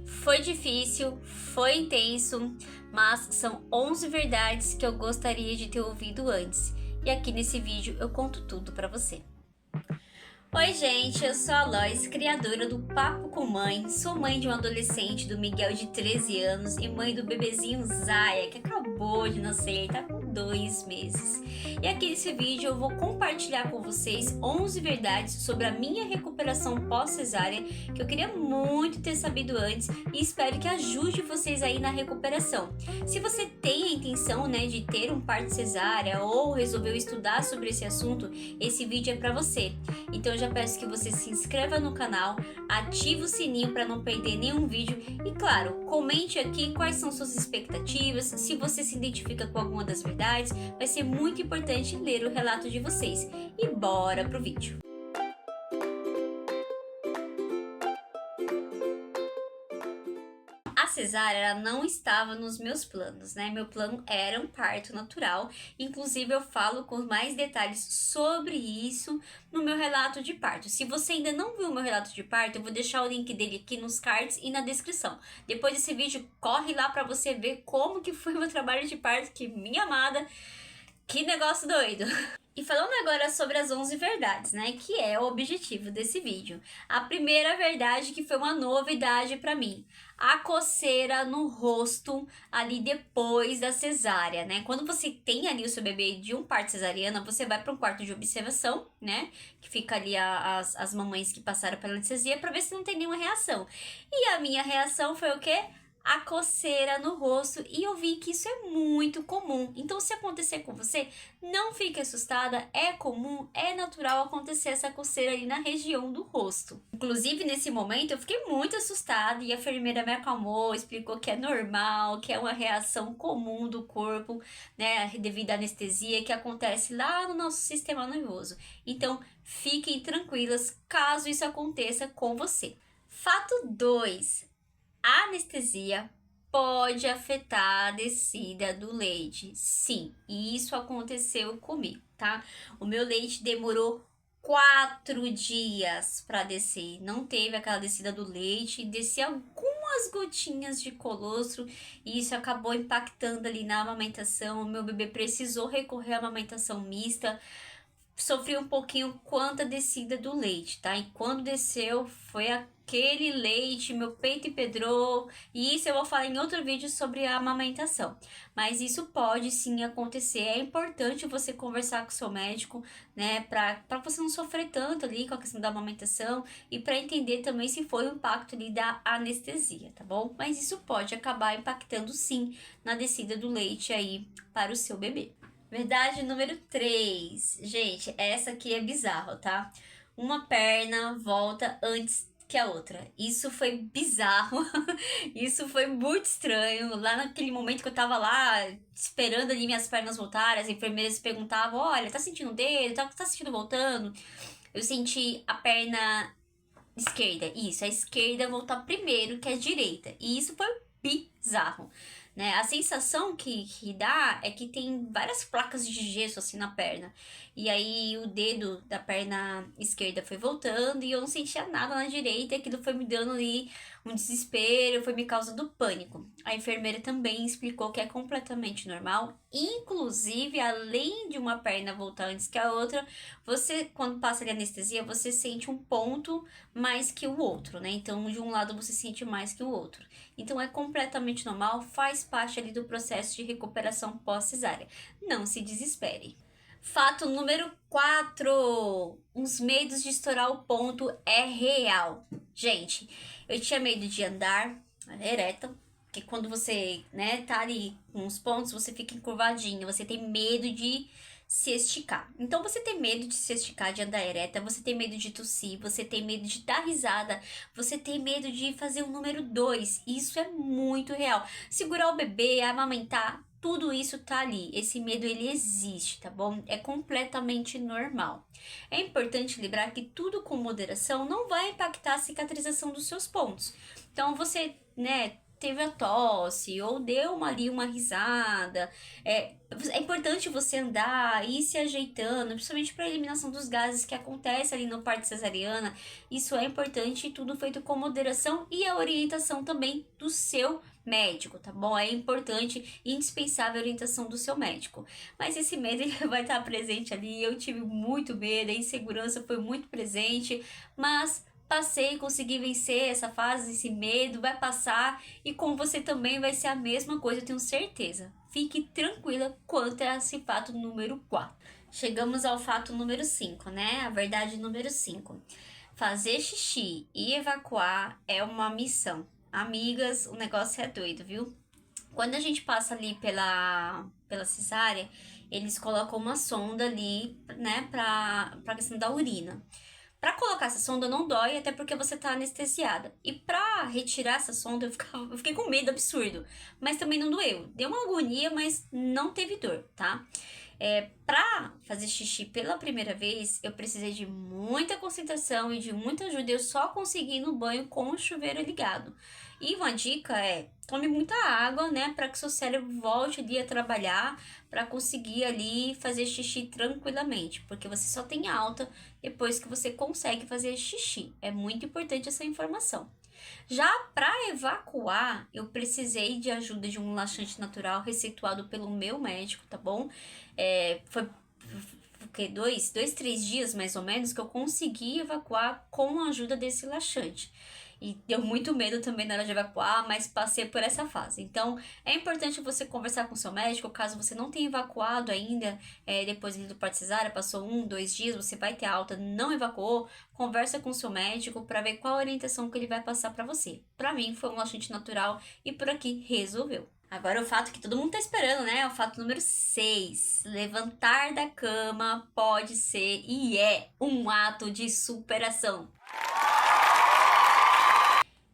Foi difícil, foi intenso, mas são 11 verdades que eu gostaria de ter ouvido antes. E aqui nesse vídeo eu conto tudo pra você. Oi gente, eu sou a Lois, criadora do Papo com Mãe, sou mãe de um adolescente do Miguel de 13 anos e mãe do bebezinho Zaya, que acabou de nascer, tá com 2 meses. E aqui nesse vídeo eu vou compartilhar com vocês 11 verdades sobre a minha recuperação pós-cesárea, que eu queria muito ter sabido antes e espero que ajude vocês aí na recuperação. Se você tem a intenção, de ter um parto cesárea ou resolveu estudar sobre esse assunto, esse vídeo é pra você. Então eu já peço que você se inscreva no canal, ative o sininho para não perder nenhum vídeo e, claro, comente aqui quais são suas expectativas, se você se identifica com alguma das verdades, vai ser muito importante ler o relato de vocês. E bora pro vídeo! A cesárea ela não estava nos meus planos, Meu plano era um parto natural, inclusive eu falo com mais detalhes sobre isso no meu relato de parto. Se você ainda não viu o meu relato de parto, eu vou deixar o link dele aqui nos cards e na descrição. Depois desse vídeo, corre lá para você ver como que foi o meu trabalho de parto, que minha amada, que negócio doido! E falando agora sobre as 11 verdades, que é o objetivo desse vídeo. A primeira verdade que foi uma novidade para mim, a coceira no rosto ali depois da cesárea, Quando você tem ali o seu bebê de um parto cesariana, você vai para um quarto de observação, Que fica ali as mamães que passaram pela anestesia para ver se não tem nenhuma reação. E a minha reação foi o quê? A coceira no rosto, e eu vi que isso é muito comum. Então, se acontecer com você, não fique assustada, é comum, é natural acontecer essa coceira ali na região do rosto. Inclusive, nesse momento, eu fiquei muito assustada e a enfermeira me acalmou, explicou que é normal, que é uma reação comum do corpo, devido à anestesia que acontece lá no nosso sistema nervoso. Então, fiquem tranquilas caso isso aconteça com você. Fato 2. A anestesia pode afetar a descida do leite. Sim, isso aconteceu comigo, O meu leite demorou 4 dias para descer. Não teve aquela descida do leite, descia algumas gotinhas de colostro e isso acabou impactando ali na amamentação. O meu bebê precisou recorrer à amamentação mista. Sofri um pouquinho quanto a descida do leite, E quando desceu, foi aquele leite, meu peito empedrou. E isso eu vou falar em outro vídeo sobre a amamentação. Mas isso pode sim acontecer. É importante você conversar com o seu médico, Pra você não sofrer tanto ali com a questão da amamentação. E para entender também se foi o impacto ali da anestesia, tá bom? Mas isso pode acabar impactando sim na descida do leite aí para o seu bebê. Verdade número 3. Gente, essa aqui é bizarro, Uma perna volta antes que a outra. Isso foi bizarro. Isso foi muito estranho. Lá naquele momento que eu tava lá, esperando ali minhas pernas voltarem, as enfermeiras perguntavam, olha, tá sentindo o dedo? Tá sentindo voltando? Eu senti a perna esquerda. Isso, a esquerda voltar primeiro que a direita. E isso foi bizarro. A sensação que dá é que tem várias placas de gesso assim na perna. E aí o dedo da perna esquerda foi voltando e eu não sentia nada na direita. E aquilo foi me dando ali um desespero, foi me causando pânico. A enfermeira também explicou que é completamente normal. Inclusive, além de uma perna voltar antes que a outra, você, quando passa ali a anestesia, você sente um ponto mais que o outro, Então, de um lado você sente mais que o outro. Então, é completamente normal, faz parte ali do processo de recuperação pós-cesárea. Não se desespere. Fato número 4. Os medos de estourar o ponto é real. Gente, eu tinha medo de andar ereta, porque quando você, tá ali com os pontos, você fica encurvadinho, você tem medo de se esticar. Então, você tem medo de se esticar, de andar ereta, você tem medo de tossir, você tem medo de dar risada, você tem medo de fazer o número 2. Isso é muito real. Segurar o bebê, amamentar, tudo isso tá ali. Esse medo, ele existe, tá bom? É completamente normal. É importante lembrar que tudo com moderação não vai impactar a cicatrização dos seus pontos. Então, você, teve a tosse ou deu ali uma risada. É importante você andar e ir se ajeitando, principalmente para a eliminação dos gases que acontece ali no parto cesariana. Isso é importante, tudo feito com moderação e a orientação também do seu médico, tá bom? É importante e indispensável a orientação do seu médico. Mas esse medo ele vai estar presente ali. Eu tive muito medo, a insegurança foi muito presente, mas passei, consegui vencer essa fase, esse medo, vai passar e com você também vai ser a mesma coisa, eu tenho certeza. Fique tranquila quanto a esse fato número 4. Chegamos ao fato número 5, né? A verdade número 5. Fazer xixi e evacuar é uma missão. Amigas, o negócio é doido, viu? Quando a gente passa ali pela cesárea, eles colocam uma sonda ali, né, pra questão da urina. Pra colocar essa sonda não dói, até porque você tá anestesiada. E pra retirar essa sonda, eu fiquei com medo absurdo. Mas também não doeu. Deu uma agonia, mas não teve dor, tá? Pra fazer xixi pela primeira vez, eu precisei de muita concentração e de muita ajuda. Eu só consegui ir no banho com o chuveiro ligado. E uma dica é, tome muita água, né? Pra que seu cérebro volte ali a trabalhar, pra conseguir ali fazer xixi tranquilamente. Porque você só tem alta depois que você consegue fazer xixi. É muito importante essa informação. Já para evacuar, eu precisei de ajuda de um laxante natural receituado pelo meu médico, tá bom? Foi dois, 3 dias mais ou menos que eu consegui evacuar com a ajuda desse laxante. E deu muito medo também na hora de evacuar, mas passei por essa fase. Então, é importante você conversar com seu médico, caso você não tenha evacuado ainda, depois do parto cesárea, passou 1, 2 dias, você vai ter alta, não evacuou, conversa com seu médico para ver qual a orientação que ele vai passar para você. Para mim, foi um laxante natural e por aqui resolveu. Agora o fato que todo mundo tá esperando, né? É o fato número 6. Levantar da cama pode ser e é um ato de superação.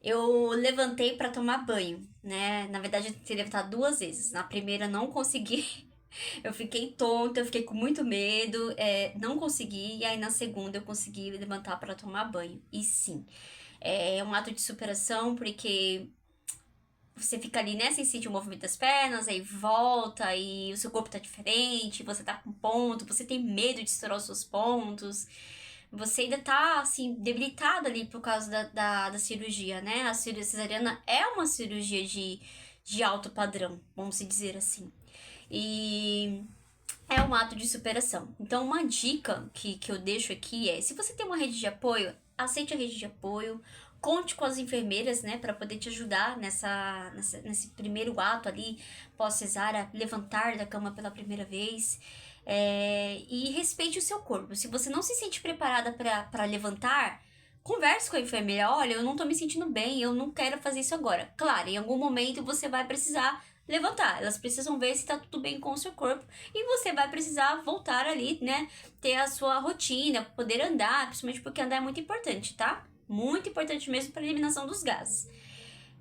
Eu levantei para tomar banho, né? Na verdade, eu tentei levantar 2 vezes. Na primeira, não consegui. Eu fiquei tonta, eu fiquei com muito medo, não consegui. E aí, na segunda, eu consegui levantar para tomar banho. E sim, é um ato de superação, porque você fica ali, né, sem sentir o movimento das pernas, aí volta e o seu corpo tá diferente, você tá com ponto, você tem medo de estourar os seus pontos. Você ainda tá, assim, debilitada ali por causa da cirurgia, né? A cirurgia cesariana é uma cirurgia de alto padrão, vamos dizer assim. E é um ato de superação. Então, uma dica que eu deixo aqui é, se você tem uma rede de apoio, aceite a rede de apoio, conte com as enfermeiras, né, para poder te ajudar nesse primeiro ato ali, pós-cesárea, levantar da cama pela primeira vez. E respeite o seu corpo. Se você não se sente preparada para levantar, converse com a enfermeira. Olha, eu não tô me sentindo bem, eu não quero fazer isso agora. Claro, em algum momento você vai precisar levantar. Elas precisam ver se tá tudo bem com o seu corpo. E você vai precisar voltar ali, né? Ter a sua rotina, poder andar, principalmente porque andar é muito importante, tá? Muito importante mesmo para a eliminação dos gases.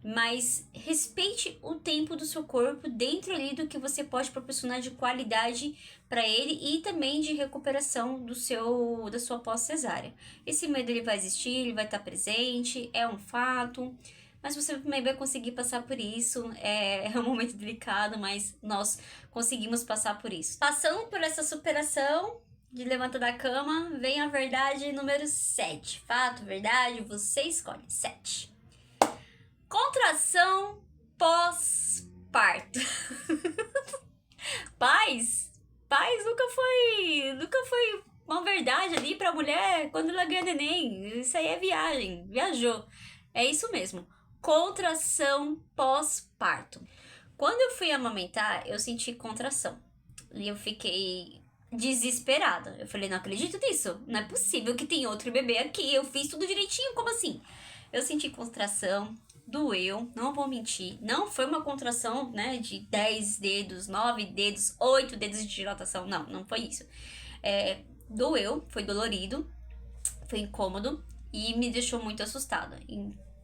Mas respeite o tempo do seu corpo dentro ali do que você pode proporcionar de qualidade para ele e também de recuperação da sua pós-cesárea. Esse medo ele vai existir, ele vai estar presente, é um fato, mas você também vai conseguir passar por isso. É um momento delicado, mas nós conseguimos passar por isso. Passando por essa superação de levanta da cama, vem a verdade número 7. Fato, verdade, você escolhe. 7. Contração pós-parto. Paz nunca foi uma verdade ali pra mulher quando ela ganha neném. Isso aí é viagem, viajou. É isso mesmo. Contração pós-parto. Quando eu fui amamentar, eu senti contração. E eu fiquei desesperada. Eu falei, não acredito nisso. Não é possível que tem outro bebê aqui. Eu fiz tudo direitinho, como assim? Eu senti contração. Doeu, não vou mentir. Não foi uma contração, né, de 10 dedos, 9 dedos, 8 dedos de dilatação. Não foi isso. Doeu, foi dolorido, foi incômodo e me deixou muito assustada.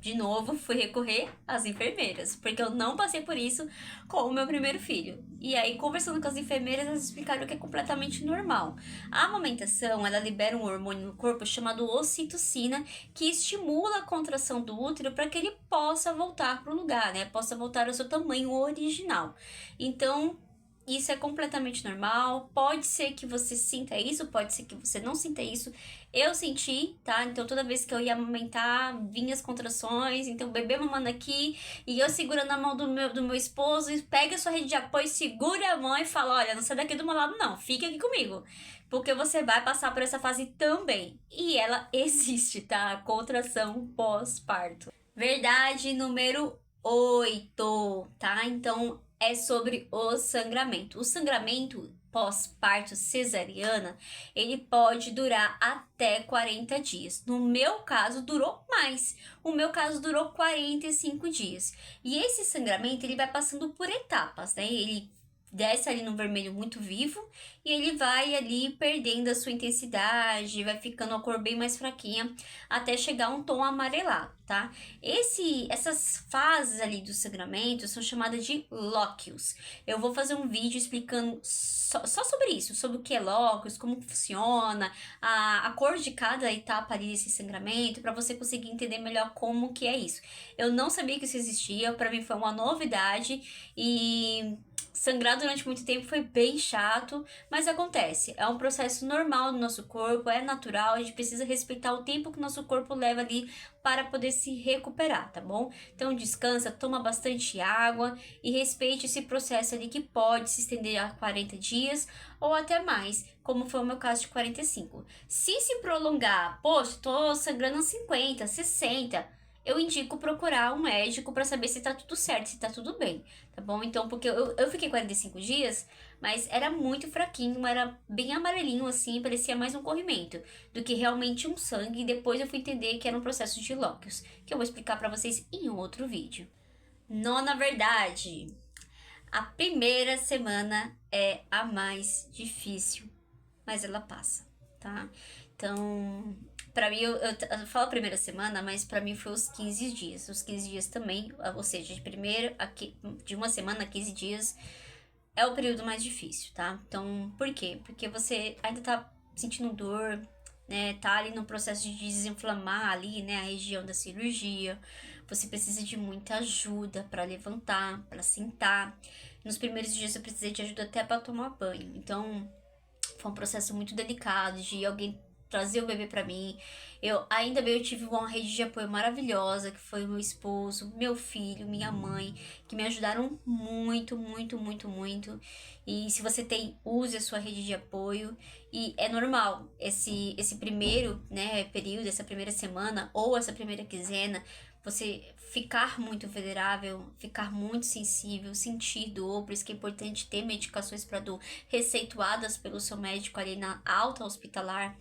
de novo, fui recorrer às enfermeiras, porque eu não passei por isso com o meu primeiro filho. E aí, conversando com as enfermeiras, elas explicaram que é completamente normal. A amamentação, ela libera um hormônio no corpo chamado ocitocina, que estimula a contração do útero para que ele possa voltar para o lugar, né? Possa voltar ao seu tamanho original. Então, isso é completamente normal. Pode ser que você sinta isso, pode ser que você não sinta isso. Eu senti, tá? Então toda vez que eu ia amamentar, vinha as contrações. Então o bebê mamando aqui e eu segurando a mão do meu esposo. E pega a sua rede de apoio, segura a mão e fala: olha, não sai daqui do meu lado, não. Fique aqui comigo. Porque você vai passar por essa fase também. E ela existe, tá? A contração pós-parto. Verdade número 8, tá? Então é sobre o sangramento. O sangramento pós-parto cesariana, ele pode durar até 40 dias. No meu caso, durou mais. O meu caso durou 45 dias. E esse sangramento, ele vai passando por etapas, né? Ele desce ali no vermelho muito vivo e ele vai ali perdendo a sua intensidade, vai ficando a cor bem mais fraquinha até chegar a um tom amarelado, tá? Essas fases ali do sangramento são chamadas de lóquios. Eu vou fazer um vídeo explicando só sobre isso, sobre o que é lóquios, como funciona, a cor de cada etapa ali desse sangramento, para você conseguir entender melhor como que é isso. Eu não sabia que isso existia, para mim foi uma novidade e sangrar durante muito tempo foi bem chato, mas acontece. É um processo normal do nosso corpo, é natural, a gente precisa respeitar o tempo que o nosso corpo leva ali para poder se recuperar, tá bom? Então descansa, toma bastante água e respeite esse processo ali que pode se estender a 40 dias ou até mais, como foi o meu caso de 45. Se prolongar, poxa, tô sangrando 50, 60, eu indico procurar um médico para saber se tá tudo certo, se tá tudo bem, tá bom? Então, porque eu fiquei 45 dias, mas era muito fraquinho, era bem amarelinho assim, parecia mais um corrimento do que realmente um sangue. E depois eu fui entender que era um processo de lóquios, que eu vou explicar para vocês em um outro vídeo. Nona verdade: a primeira semana é a mais difícil, mas ela passa, tá? Então, pra mim, eu falo a primeira semana, mas pra mim foi os 15 dias. Os 15 dias também, ou seja, de uma semana a 15 dias é o período mais difícil, tá? Então, por quê? Porque você ainda tá sentindo dor, né? Tá ali no processo de desinflamar ali, né, a região da cirurgia. Você precisa de muita ajuda para levantar, para sentar. Nos primeiros dias eu precisei de ajuda até para tomar banho. Então, foi um processo muito delicado de alguém trazer o bebê pra mim. Ainda bem, eu tive uma rede de apoio maravilhosa, que foi o meu esposo, meu filho, minha mãe, que me ajudaram muito, muito, muito, muito. E se você tem, use a sua rede de apoio. E é normal esse primeiro, né, período, essa primeira semana ou essa primeira quinzena, você ficar muito vulnerável, ficar muito sensível, sentir dor. Por isso que é importante ter medicações para dor receituadas pelo seu médico ali na alta hospitalar.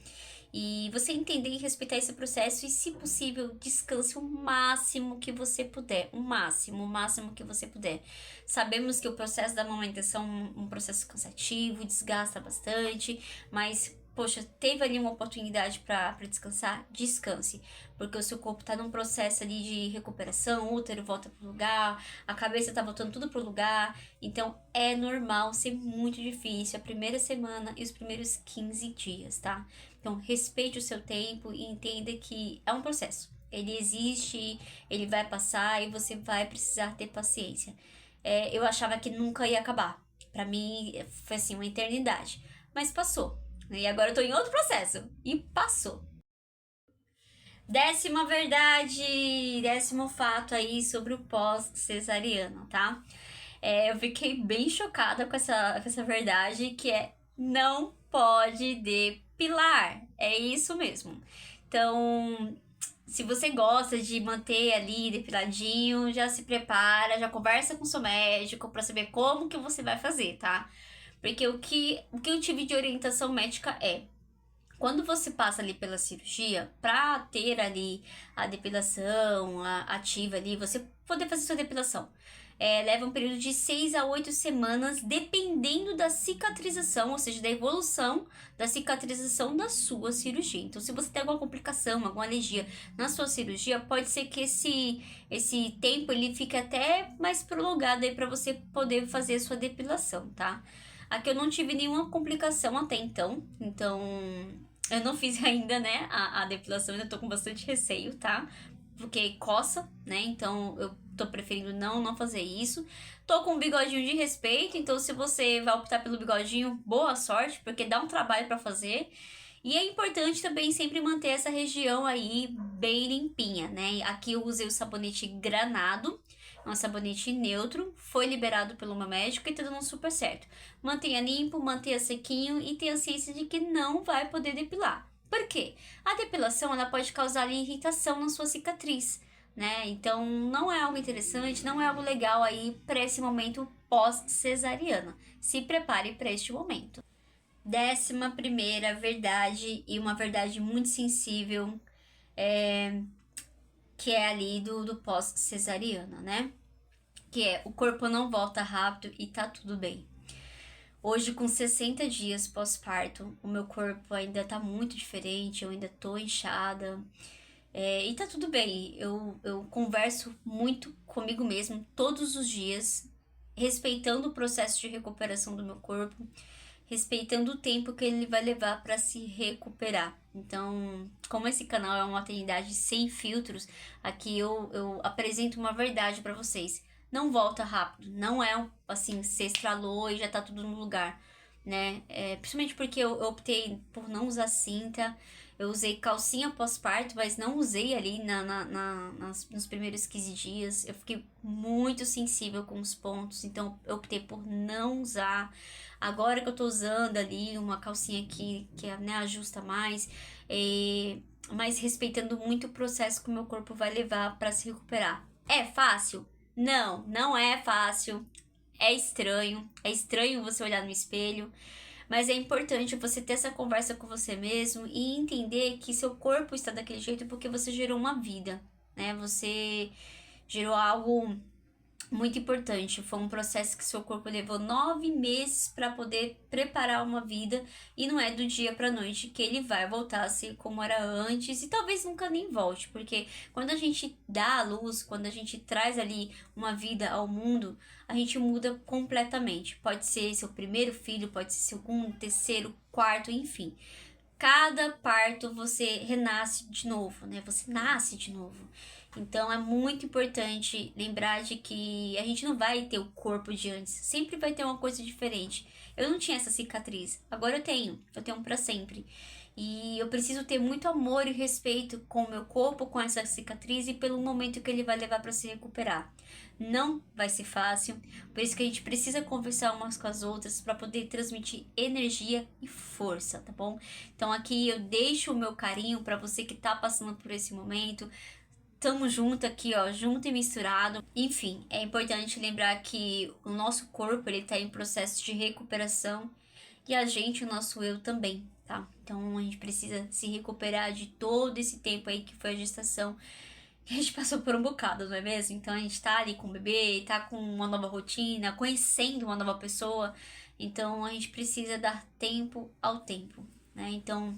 E você entender e respeitar esse processo e, se possível, descanse o máximo que você puder. O máximo que você puder. Sabemos que o processo da amamentação é um processo cansativo, desgasta bastante, mas poxa, teve ali uma oportunidade para descansar, descanse. Porque o seu corpo tá num processo ali de recuperação, o útero volta pro lugar, a cabeça tá voltando tudo pro lugar. Então é normal ser muito difícil a primeira semana e os primeiros 15 dias, tá? Então respeite o seu tempo e entenda que é um processo. Ele existe, ele vai passar e você vai precisar ter paciência. Eu achava que nunca ia acabar. Pra mim foi assim, uma eternidade. Mas passou. E agora eu tô em outro processo. E passou. Décima verdade, décimo fato aí sobre o pós-cesariano, tá? Eu fiquei bem chocada com essa verdade, que é: não pode depilar. É isso mesmo. Então, se você gosta de manter ali depiladinho, já se prepara, já conversa com seu médico pra saber como que você vai fazer, tá? Porque o que eu tive de orientação médica é: Quando você passa ali pela cirurgia, pra ter ali a depilação ativa ali, você poder fazer sua depilação, leva um período de 6 a 8 semanas, dependendo da cicatrização, ou seja, da evolução da cicatrização da sua cirurgia. Então, se você tem alguma complicação, alguma alergia na sua cirurgia, pode ser que esse tempo ele fique até mais prolongado aí para você poder fazer a sua depilação, tá? Aqui eu não tive nenhuma complicação até então eu não fiz ainda, né, a depilação, ainda tô com bastante receio, tá? Porque coça, né, então eu tô preferindo não fazer isso. Tô com um bigodinho de respeito, então se você vai optar pelo bigodinho, boa sorte, porque dá um trabalho pra fazer. E é importante também sempre manter essa região aí bem limpinha, né? Aqui eu usei o sabonete Granado, é um sabonete neutro, foi liberado pelo meu médico e tá dando super certo. Mantenha limpo, mantenha sequinho e tenha ciência de que não vai poder depilar. Por quê? A depilação ela pode causar irritação na sua cicatriz, né? Então não é algo interessante, não é algo legal aí para esse momento pós-cesariana. Se prepare para este momento. 11ª verdade, e uma verdade muito sensível, que é ali do pós-cesariana, né? Que é, o corpo não volta rápido e tá tudo bem. Hoje, com 60 dias pós-parto, o meu corpo ainda tá muito diferente, eu ainda tô inchada, e tá tudo bem. Eu converso muito comigo mesmo todos os dias, respeitando o processo de recuperação do meu corpo, respeitando o tempo que ele vai levar para se recuperar. Então, como esse canal é uma maternidade sem filtros, aqui eu apresento uma verdade para vocês. Não volta rápido, não é assim, você estralou e já tá tudo no lugar, né? Principalmente porque eu optei por não usar cinta, eu usei calcinha pós-parto, mas não usei ali nos primeiros 15 dias. Eu fiquei muito sensível com os pontos, então eu optei por não usar. Agora que eu tô usando ali uma calcinha que né, ajusta mais, mas respeitando muito o processo que o meu corpo vai levar para se recuperar. É fácil? Não é fácil. É estranho você olhar no espelho, mas é importante você ter essa conversa com você mesmo e entender que seu corpo está daquele jeito porque você gerou uma vida, né? Você gerou algo muito importante. Foi um processo que seu corpo levou 9 meses para poder preparar uma vida, e não é do dia para noite que ele vai voltar a ser como era antes, e talvez nunca nem volte, porque quando a gente dá a luz, quando a gente traz ali uma vida ao mundo, a gente muda completamente. Pode ser seu primeiro filho, pode ser segundo, terceiro, quarto, enfim. Cada parto você renasce de novo, né? Você nasce de novo. Então é muito importante lembrar de que a gente não vai ter o corpo de antes, sempre vai ter uma coisa diferente. Eu não tinha essa cicatriz, agora eu tenho pra sempre. E eu preciso ter muito amor e respeito com o meu corpo, com essa cicatriz e pelo momento que ele vai levar para se recuperar. Não vai ser fácil, por isso que a gente precisa conversar umas com as outras para poder transmitir energia e força, tá bom? Então aqui eu deixo o meu carinho para você que tá passando por esse momento. Tamo junto aqui, ó, junto e misturado. Enfim, é importante lembrar que o nosso corpo, ele tá em processo de recuperação e a gente, o nosso eu também, tá? Então a gente precisa se recuperar de todo esse tempo aí que foi a gestação. A gente passou por um bocado, não é mesmo? Então a gente tá ali com o bebê, tá com uma nova rotina, conhecendo uma nova pessoa. Então a gente precisa dar tempo ao tempo, né? Então,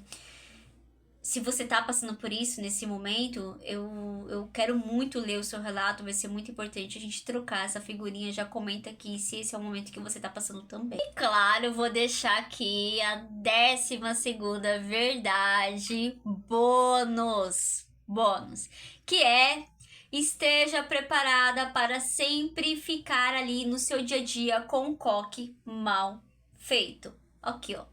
se você tá passando por isso nesse momento, eu quero muito ler o seu relato, vai ser muito importante a gente trocar essa figurinha. Já comenta aqui se esse é o momento que você tá passando também. E claro, eu vou deixar aqui a 12ª verdade bônus, que é: esteja preparada para sempre ficar ali no seu dia a dia com um coque mal feito. Aqui, ó.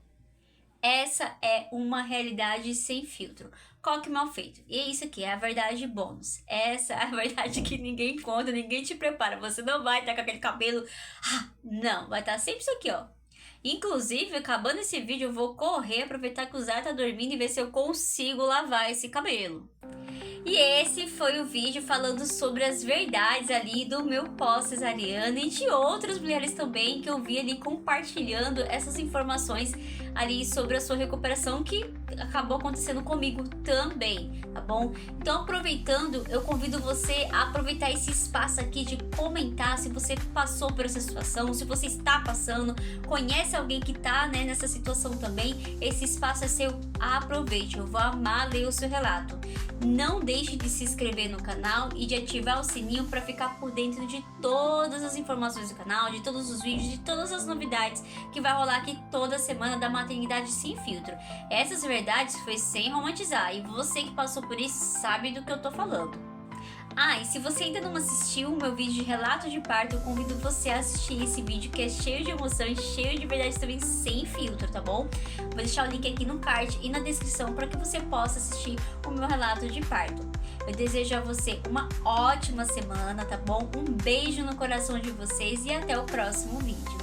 Essa é uma realidade sem filtro. Coque mal feito. E é isso aqui, é a verdade bônus. Essa é a verdade que ninguém conta, ninguém te prepara. Você não vai estar com aquele cabelo... não, vai estar sempre isso aqui, ó. Inclusive, acabando esse vídeo, eu vou correr, aproveitar que o Zé tá dormindo e ver se eu consigo lavar esse cabelo. E esse foi o vídeo falando sobre as verdades ali do meu pós-cesariana e de outras mulheres também que eu vi ali compartilhando essas informações ali sobre a sua recuperação, que acabou acontecendo comigo também, tá bom? Então, aproveitando, eu convido você a aproveitar esse espaço aqui de comentar se você passou por essa situação, se você está passando, conhece alguém que tá, né, nessa situação também. Esse espaço é seu, aproveite, eu vou amar ler o seu relato. Não deixe de se inscrever no canal e de ativar o sininho para ficar por dentro de todas as informações do canal, de todos os vídeos, de todas as novidades que vai rolar aqui toda semana da Maternidade Sem Filtro. Essas verdades foi sem romantizar, e você que passou por isso sabe do que eu tô falando. Ah, e se você ainda não assistiu o meu vídeo de relato de parto, eu convido você a assistir esse vídeo, que é cheio de emoção e cheio de verdade também, sem filtro, tá bom? Vou deixar o link aqui no card e na descrição para que você possa assistir o meu relato de parto. Eu desejo a você uma ótima semana, tá bom? Um beijo no coração de vocês e até o próximo vídeo.